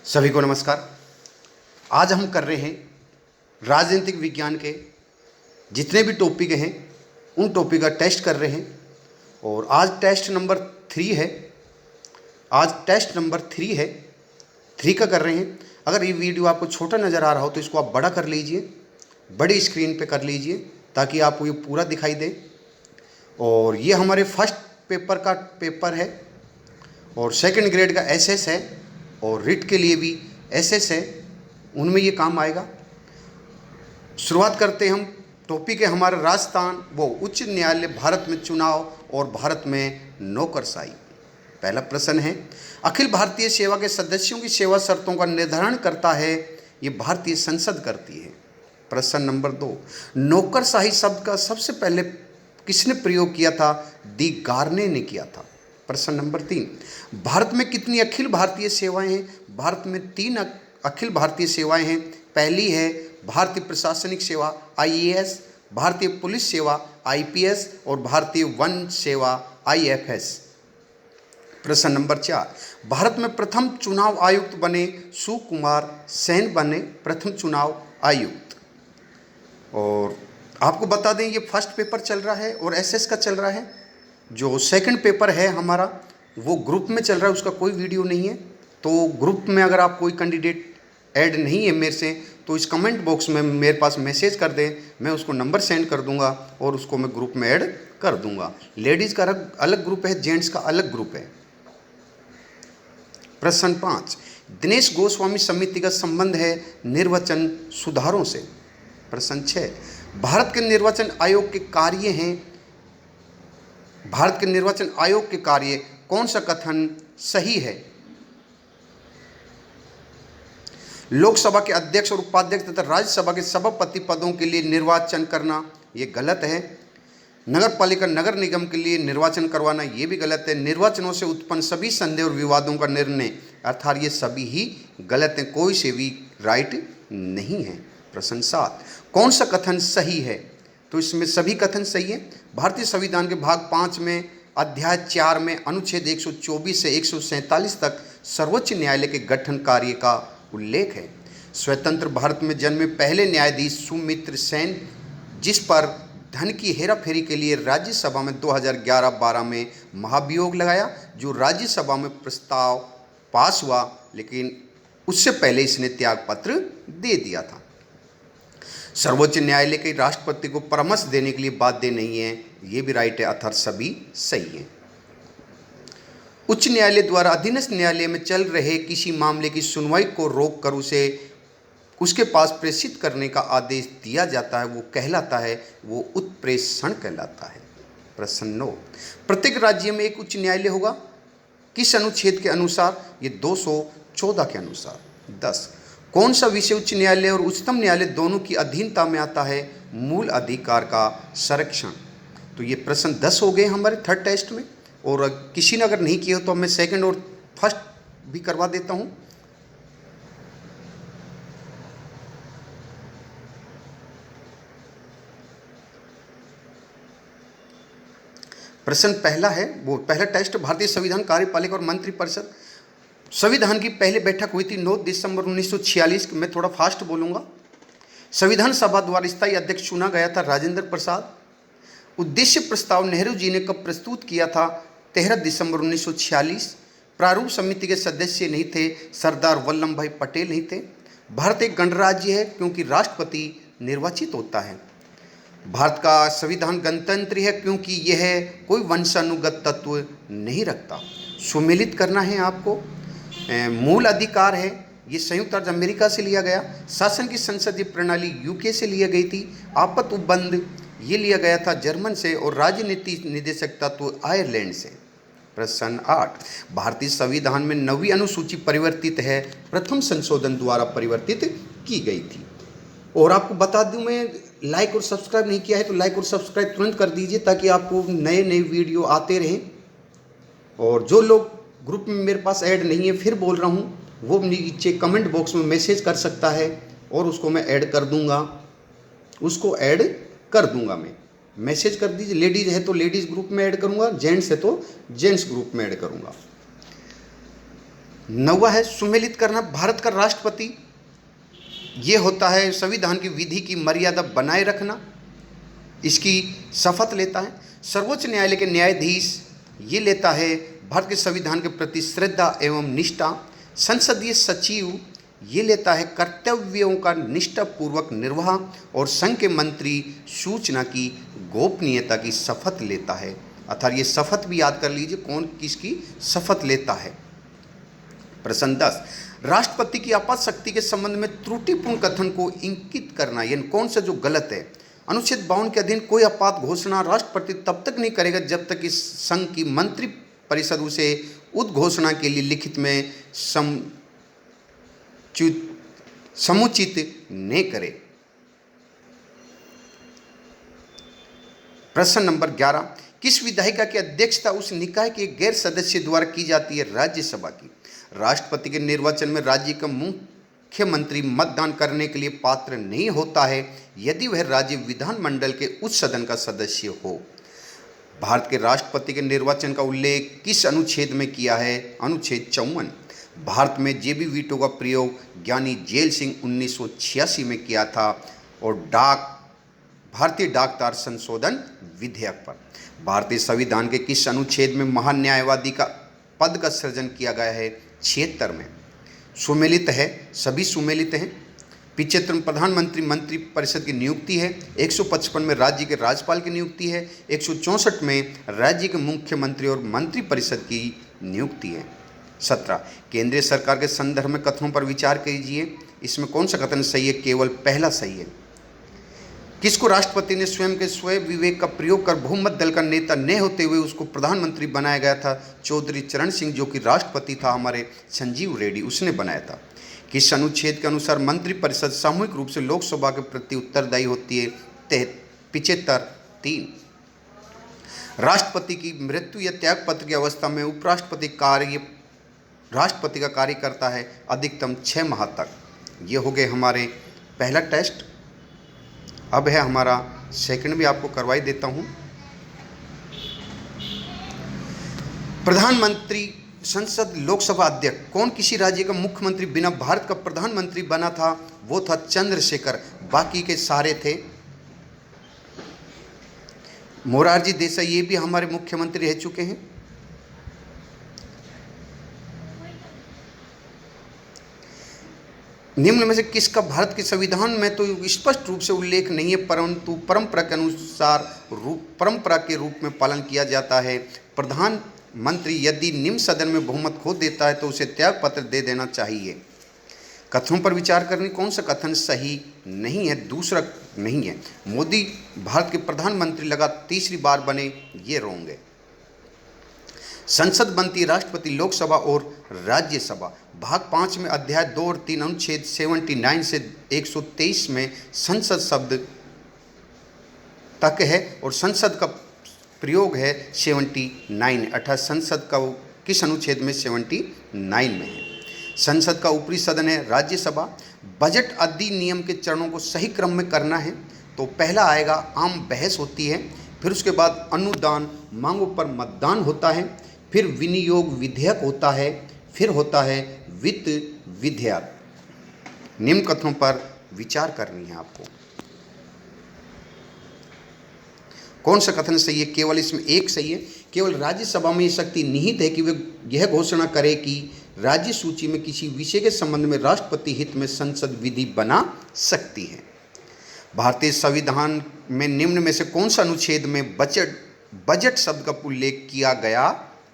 सभी को नमस्कार। आज हम कर रहे हैं राजनीतिक विज्ञान के जितने भी टॉपिक हैं उन टॉपिक का टेस्ट कर रहे हैं और आज टेस्ट नंबर 3 है। आज टेस्ट नंबर 3 है, 3 का कर रहे हैं। अगर ये वीडियो आपको छोटा नज़र आ रहा हो तो इसको आप बड़ा कर लीजिए, बड़ी स्क्रीन पे कर लीजिए ताकि आपको ये पूरा दिखाई दे। और ये हमारे फर्स्ट पेपर का पेपर है और सेकंड ग्रेड का एसएस है और रिट के लिए भी एसएस है, उनमें ये काम आएगा। शुरुआत करते हैं हम। टॉपिक है हमारा राजस्थान वो उच्च न्यायालय भारत में चुनाव और भारत में नौकरशाही। पहला प्रश्न है, अखिल भारतीय सेवा के सदस्यों की सेवा शर्तों का निर्धारण करता है ये भारतीय संसद करती है। प्रश्न नंबर 2, नौकरशाही शब्द का सबसे पहले किसने प्रयोग किया था? डी गार्ने ने किया था। प्रश्न नंबर 3, भारत में कितनी अखिल भारतीय सेवाएं हैं? भारत में 3 अखिल भारतीय सेवाएं हैं। पहली है भारतीय प्रशासनिक सेवा आईएएस, भारतीय पुलिस सेवा आईपीएस और भारतीय वन सेवा आईएफएस। प्रश्न नंबर 4, भारत में प्रथम चुनाव आयुक्त बने सुकुमार सेन बने प्रथम चुनाव आयुक्त। और आपको बता दें ये फर्स्ट पेपर चल रहा है और एसएस का चल रहा है। जो सेकंड पेपर है हमारा वो ग्रुप में चल रहा है, उसका कोई वीडियो नहीं है। तो ग्रुप में अगर आप कोई कैंडिडेट ऐड नहीं है मेरे से तो इस कमेंट बॉक्स में मेरे पास मैसेज कर दें, मैं उसको नंबर सेंड कर दूंगा और उसको मैं ग्रुप में ऐड कर दूंगा। लेडीज़ का अलग ग्रुप है, जेंट्स का अलग ग्रुप है। प्रश्न 5, दिनेश गोस्वामी समिति का संबंध है निर्वाचन सुधारों से। प्रश्न 6, भारत के निर्वाचन आयोग के कार्य हैं। भारत के निर्वाचन आयोग के कार्य कौन सा कथन सही है? लोकसभा के अध्यक्ष और उपाध्यक्ष तथा राज्यसभा के सभापति पदों के लिए निर्वाचन करना ये गलत है। नगर पालिका नगर निगम के लिए निर्वाचन करवाना ये भी गलत है। निर्वाचनों से उत्पन्न सभी संदेह और विवादों का निर्णय अर्थात ये सभी ही गलत हैं, कोई से भी राइट नहीं है। प्रश्न 7, कौन सा कथन सही है? तो इसमें सभी कथन सही है। भारतीय संविधान के भाग 5 में अध्याय 4 में अनुच्छेद 124 से 147 तक सर्वोच्च न्यायालय के गठन कार्य का उल्लेख है। स्वतंत्र भारत में जन्मे पहले न्यायाधीश सुमित्र सेन, जिस पर धन की हेराफेरी के लिए राज्यसभा में 2011-12 में महाभियोग लगाया, जो राज्यसभा में प्रस्ताव पास हुआ लेकिन उससे पहले इसने त्यागपत्र दे दिया था। सर्वोच्च न्यायालय के राष्ट्रपति को परामर्श देने के लिए बाध्य नहीं है, ये भी राइट है, अर्थात सभी सही है। उच्च न्यायालय द्वारा अधीनस्थ न्यायालय में चल रहे किसी मामले की सुनवाई को रोक कर उसे उसके पास प्रेषित करने का आदेश दिया जाता है, वो कहलाता है, वो उत्प्रेषण कहलाता है। प्रश्न 9, प्रत्येक राज्य में एक उच्च न्यायालय होगा किस अनुच्छेद के अनुसार? ये 214 के अनुसार। 10, कौन सा विषय उच्च न्यायालय और उच्चतम न्यायालय दोनों की अधीनता में आता है? मूल अधिकार का संरक्षण। तो ये प्रश्न 10 हो गए हमारे थर्ड टेस्ट में। और किसी ने अगर नहीं किया तो मैं सेकंड और फर्स्ट भी करवा देता हूँ। प्रश्न पहला है, वो पहला टेस्ट, भारतीय संविधान कार्यपालिका और मंत्रिपरिषद संविधान की पहली बैठक हुई थी 9 दिसंबर 1946। मैं थोड़ा फास्ट बोलूँगा। संविधान सभा द्वारा स्थायी अध्यक्ष चुना गया था राजेंद्र प्रसाद। उद्देश्य प्रस्ताव नेहरू जी ने कब प्रस्तुत किया था? 13 दिसंबर 1946। प्रारूप समिति के सदस्य नहीं थे, सरदार वल्लभ भाई पटेल नहीं थे। भारत एक गणराज्य है क्योंकि राष्ट्रपति निर्वाचित होता है। भारत का संविधान गणतंत्र है क्योंकि यह कोई वंशानुगत तत्व नहीं रखता। सुमेलित करना है आपको। मूल अधिकार है, ये संयुक्त राज्य अमेरिका से लिया गया। शासन की संसदीय प्रणाली यूके से लिया गई थी। आपत्ति उपबंध ये लिया गया था जर्मन से और राजनीति निदेशक तत्व आयरलैंड से। प्रश्न 8, भारतीय संविधान में 9वीं अनुसूची परिवर्तित है, प्रथम संशोधन द्वारा परिवर्तित की गई थी। और आपको बता दूं, मैं लाइक और सब्सक्राइब नहीं किया है तो लाइक और सब्सक्राइब तुरंत कर दीजिए ताकि आपको नए नए वीडियो आते रहें। और जो लोग ग्रुप में मेरे पास ऐड नहीं है, फिर बोल रहा हूँ, वो नीचे कमेंट बॉक्स में मैसेज कर सकता है और उसको मैं ऐड कर दूंगा, उसको ऐड कर दूंगा। मैं मैसेज कर दीजिए। लेडीज़ है तो लेडीज़ ग्रुप में ऐड करूंगा, जेंट्स है तो जेंट्स ग्रुप में ऐड करूंगा। 9वां है सुमेलित करना। भारत का राष्ट्रपति ये होता है संविधान की विधि की मर्यादा बनाए रखना, इसकी शपथ लेता है। सर्वोच्च न्यायालय के न्यायाधीश ये लेता है भारत के संविधान के प्रति श्रद्धा एवं निष्ठा। संसदीय सचिव ये लेता है कर्तव्यों का निष्ठापूर्वक निर्वाह, और संघ के मंत्री सूचना की गोपनीयता की शपथ लेता है। अर्थात ये शपथ भी याद कर लीजिए कौन किसकी शपथ लेता है। प्रश्न 10, राष्ट्रपति की आपात शक्ति के संबंध में त्रुटिपूर्ण कथन को इंगित करना, यानी कौन सा जो गलत है। अनुच्छेद 52 के अधीन कोई आपात घोषणा राष्ट्रपति तब तक नहीं करेगा जब तक कि संघ की मंत्री परिषद उसे उद्घोषणा के लिए लिखित में समुचित न करे। प्रश्न नंबर 11, किस विधायिका की अध्यक्षता उस निकाय के गैर सदस्य द्वारा की जाती है? राज्यसभा की। राष्ट्रपति के निर्वाचन में राज्य का मुख्यमंत्री मतदान करने के लिए पात्र नहीं होता है यदि वह राज्य विधानमंडल के उच्च सदन का सदस्य हो। भारत के राष्ट्रपति के निर्वाचन का उल्लेख किस अनुच्छेद में किया है? अनुच्छेद 54। भारत में जेबी वीटो का प्रयोग ज्ञानी जेल सिंह 1986 में किया था, और भारतीय डाक तार संशोधन विधेयक पर। भारतीय संविधान के किस अनुच्छेद में महान न्यायवादी का पद का सृजन किया गया है? 76 में। सुमेलित है, सभी सुमेलित हैं। 75 में प्रधानमंत्री मंत्री परिषद की नियुक्ति है। 155 में राज्य के राज्यपाल की नियुक्ति है। 164 में राज्य के मुख्यमंत्री और मंत्री परिषद की नियुक्ति है। 17, केंद्रीय सरकार के संदर्भ में कथनों पर विचार कीजिए। इसमें कौन सा कथन सही है? केवल पहला सही है। किसको राष्ट्रपति ने स्वयं के स्वयं विवेक का प्रयोग कर बहुमत दल का नेता न होते हुए उसको प्रधानमंत्री बनाया गया था? चौधरी चरण सिंह, जो कि राष्ट्रपति था हमारे संजीव रेड्डी, उसने बनाया था। किस अनुच्छेद के अनुसार मंत्रिपरिषद सामूहिक रूप से लोकसभा के प्रति उत्तरदायी होती है? 75(3). राष्ट्रपति की मृत्यु या त्यागपत्र की अवस्था में राष्ट्रपति का कार्य करता है अधिकतम 6 माह तक। ये हो गए हमारे पहला टेस्ट। अब है हमारा सेकंड, भी आपको करवाई देता हूँ। प्रधानमंत्री, संसद, लोकसभा अध्यक्ष, कौन किसी राज्य का मुख्यमंत्री बिना भारत का प्रधानमंत्री बना था? वो था चंद्रशेखर। बाकी के सारे थे। मोरारजी देसाई, ये भी हमारे मुख्यमंत्री रह चुके हैं। निम्न में से किसका भारत के संविधान में तो स्पष्ट रूप से उल्लेख नहीं है, परंतु परंपरा के अनुसार परंपरा के रूप में पालन किया जाता है? प्रधानमंत्री यदि निम्न सदन में बहुमत खो देता है तो उसे त्याग पत्र दे देना चाहिए। कथनों पर विचार करने, कौन सा कथन सही नहीं है? दूसरा नहीं है। मोदी भारत के प्रधानमंत्री लगा तीसरी बार बने, ये रोंग है। संसद बनती राष्ट्रपति, लोकसभा और राज्यसभा। भाग 5 में अध्याय 2 और 3 अनुच्छेद 79 से 123 में संसद शब्द तक है, और संसद का प्रयोग है 79, अर्थात संसद का किस अनुच्छेद में? 79 में है। संसद का ऊपरी सदन है राज्यसभा। बजट अधिनियम के चरणों को सही क्रम में करना है तो पहला आएगा आम बहस होती है, फिर उसके बाद अनुदान मांगों पर मतदान होता है, फिर विनियोग विधेयक होता है, फिर होता है वित्त विधेयक। निम्न कथनों पर विचार करनी है आपको। कौन सा कथन सही है? केवल इसमें एक सही है। केवल राज्यसभा में ये शक्ति निहित है कि वे यह घोषणा करे कि राज्य सूची में किसी विषय के संबंध में राष्ट्रपति हित में संसद विधि बना सकती है। भारतीय संविधान में निम्न में से कौन सा अनुच्छेद में बजट शब्द का उल्लेख किया गया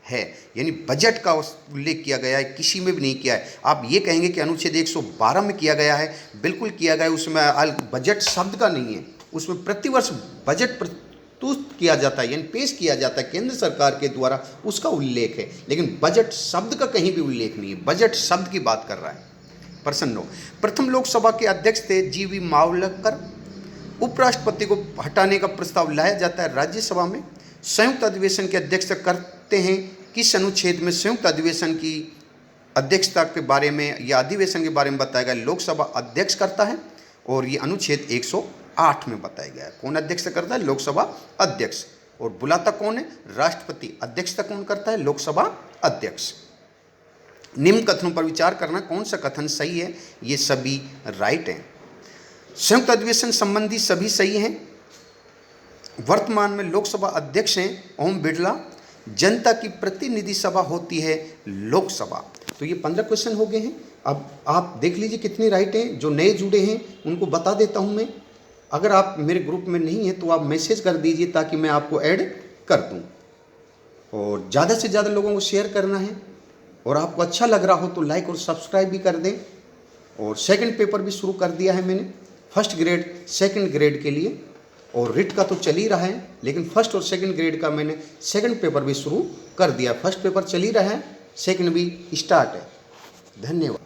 है? यानी बजट का उल्लेख किया गया है, किसी में भी नहीं किया है। आप ये कहेंगे कि अनुच्छेद 112 में किया गया है, बिल्कुल किया गया है। उसमें बजट शब्द का नहीं है, उसमें प्रतिवर्ष बजट प्रस्तुत किया जाता है, यानी पेश किया जाता है केंद्र सरकार के द्वारा, उसका उल्लेख है। लेकिन बजट शब्द का कहीं भी उल्लेख नहीं है, बजट शब्द की बात कर रहा है। प्रश्न 9, प्रथम लोकसभा के अध्यक्ष थे जीवी मावलकर। उपराष्ट्रपति को हटाने का प्रस्ताव लाया जाता है राज्यसभा में। संयुक्त अधिवेशन की अध्यक्षता करते हैं किस अनुच्छेद में? संयुक्त अधिवेशन की अध्यक्षता के बारे में या अधिवेशन के बारे में बताया गया लोकसभा अध्यक्ष करता है, और ये अनुच्छेद 108 में बताया गया है। कौन अध्यक्षता करता है? लोकसभा अध्यक्ष। और बुलाता कौन है? राष्ट्रपति। अध्यक्षता कौन करता है? लोकसभा अध्यक्ष। निम्न कथनों पर विचार करना, कौन सा कथन सही है। ये सभी राइट हैं। संयुक्त अधिवेशन संबंधी सभी सही हैं। वर्तमान में लोकसभा अध्यक्ष हैं ओम बिरला। जनता की प्रतिनिधि सभा होती है लोकसभा। तो ये 15 क्वेश्चन हो गए हैं। अब आप देख लीजिए कितने राइट हैं। जो नए जुड़े हैं उनको बता देता हूं मैं। अगर आप मेरे ग्रुप में नहीं हैं तो आप मैसेज कर दीजिए ताकि मैं आपको ऐड कर दूं। और ज़्यादा से ज़्यादा लोगों को शेयर करना है। और आपको अच्छा लग रहा हो तो लाइक और सब्सक्राइब भी कर दें। और सेकंड पेपर भी शुरू कर दिया है मैंने, फर्स्ट ग्रेड सेकंड ग्रेड के लिए। और रिट का तो चल ही रहा है, लेकिन फर्स्ट और सेकंड ग्रेड का मैंने सेकंड पेपर भी शुरू कर दिया। फर्स्ट पेपर चल ही रहा है, सेकंड भी स्टार्ट है। धन्यवाद।